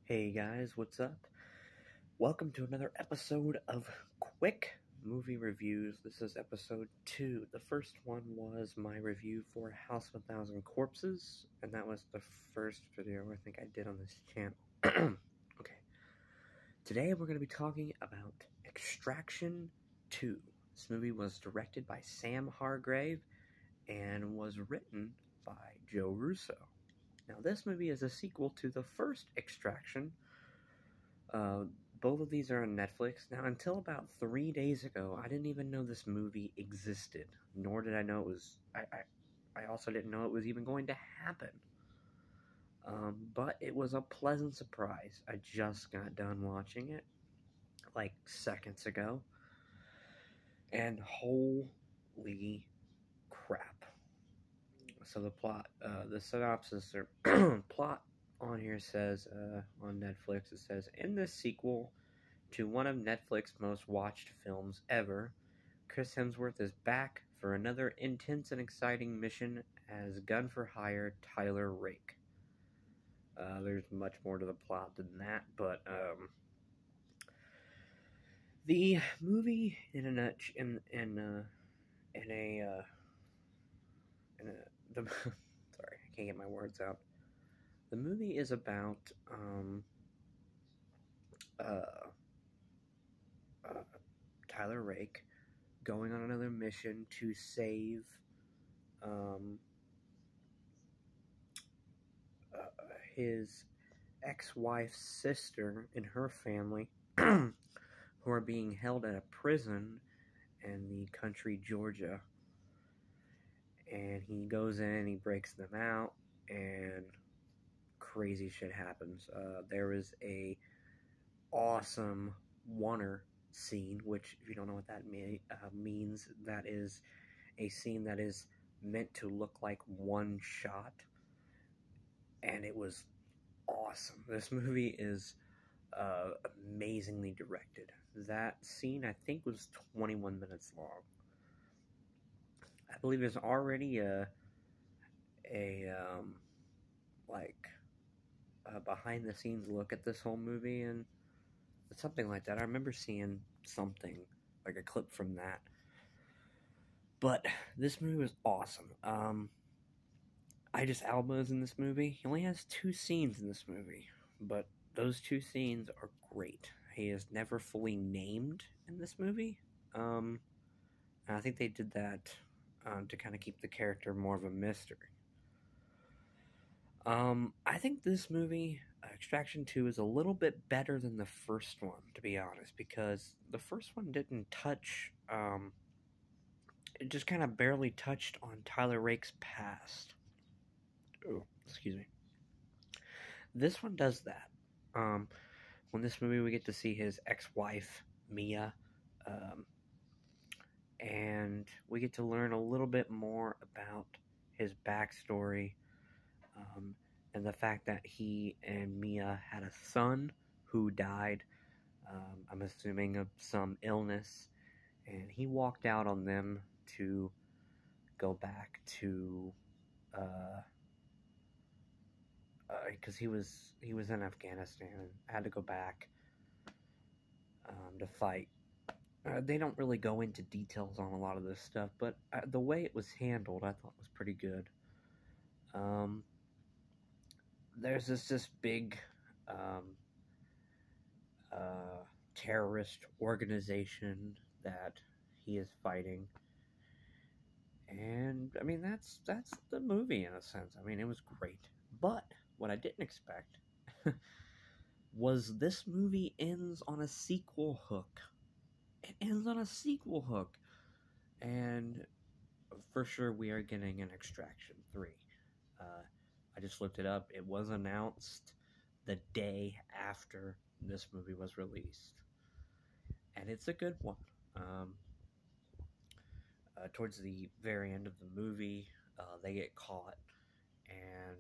Hey guys, what's up? Welcome to another episode of Quick Movie Reviews. This is episode 2. The first one was my review for House of a Thousand Corpses, and that was the first video I think I did on this channel. Okay. Today we're going to be talking about Extraction 2. This movie was directed by Sam Hargrave and was written by Joe Russo. Now, this movie is a sequel to the first Extraction. Both of these are on Netflix. Now, until about 3 days ago, I didn't even know this movie existed. Nor did I know it was... I also didn't know it was even going to happen. But it was a pleasant surprise. I just got done watching it, like, seconds ago. And holy crap. So the plot, the synopsis or plot on here says, on Netflix, it says, in this sequel to one of Netflix's most watched films ever, Chris Hemsworth is back for another intense and exciting mission as gun for hire Tyler Rake. There's much more to the plot than that, but the movie in a nutshell, sorry, I can't get my words out. The movie is about Tyler Rake going on another mission to save his ex-wife's sister and her family who are being held at a prison in the country Georgia. And he goes in, he breaks them out, and crazy shit happens. There is a awesome oneer scene, which, if you don't know what that means, that is a scene that is meant to look like one shot, and it was awesome. This movie is amazingly directed. That scene, I think, was 21 minutes long. I believe there's already a behind the scenes look at this whole movie, and something like that. I remember seeing something, like a clip from that. But this movie was awesome. Idris Elba is in this movie. He only has 2 scenes in this movie, but those 2 scenes are great. He is never fully named in this movie. And I think they did that to kind of keep the character more of a mystery. I think this movie, Extraction 2, is a little bit better than the first one, to be honest, because the first one didn't touch, it just kind of barely touched on Tyler Rake's past. Oh, excuse me. This one does that. When this movie, we get to see his ex-wife, Mia, and we get to learn a little bit more about his backstory, and the fact that he and Mia had a son who died, I'm assuming of some illness, and he walked out on them to go back to, because he was in Afghanistan and had to go back to fight. They don't really go into details on a lot of this stuff, but the way it was handled, I thought was pretty good. There's this big terrorist organization that he is fighting, and I mean that's the movie in a sense. I mean, it was great, but what I didn't expect was this movie ends on a sequel hook. It ends on a sequel hook, and for sure we are getting an Extraction 3. I just looked it up. It was announced the day after this movie was released, and it's a good one. Towards the very end of the movie, they get caught, and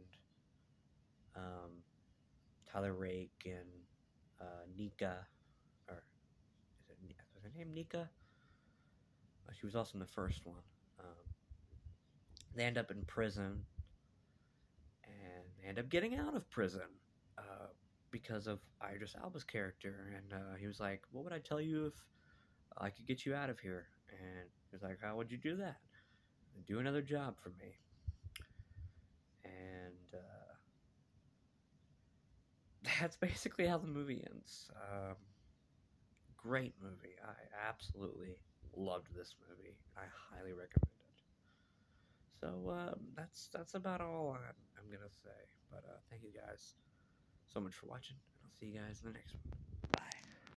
Tyler Rake and Nika, or is her name Nika? She was also in the first one. They end up in prison, and they end up getting out of prison because of Idris Elba's character, and he was like, "What would I tell you if I could get you out of here?" And he was like, "How would you do that?" "Do another job for me." And that's basically how the movie ends. Great movie. I absolutely loved this movie. I highly recommend it. So that's about all I'm gonna say. But thank you guys so much for watching, and I'll see you guys in the next one.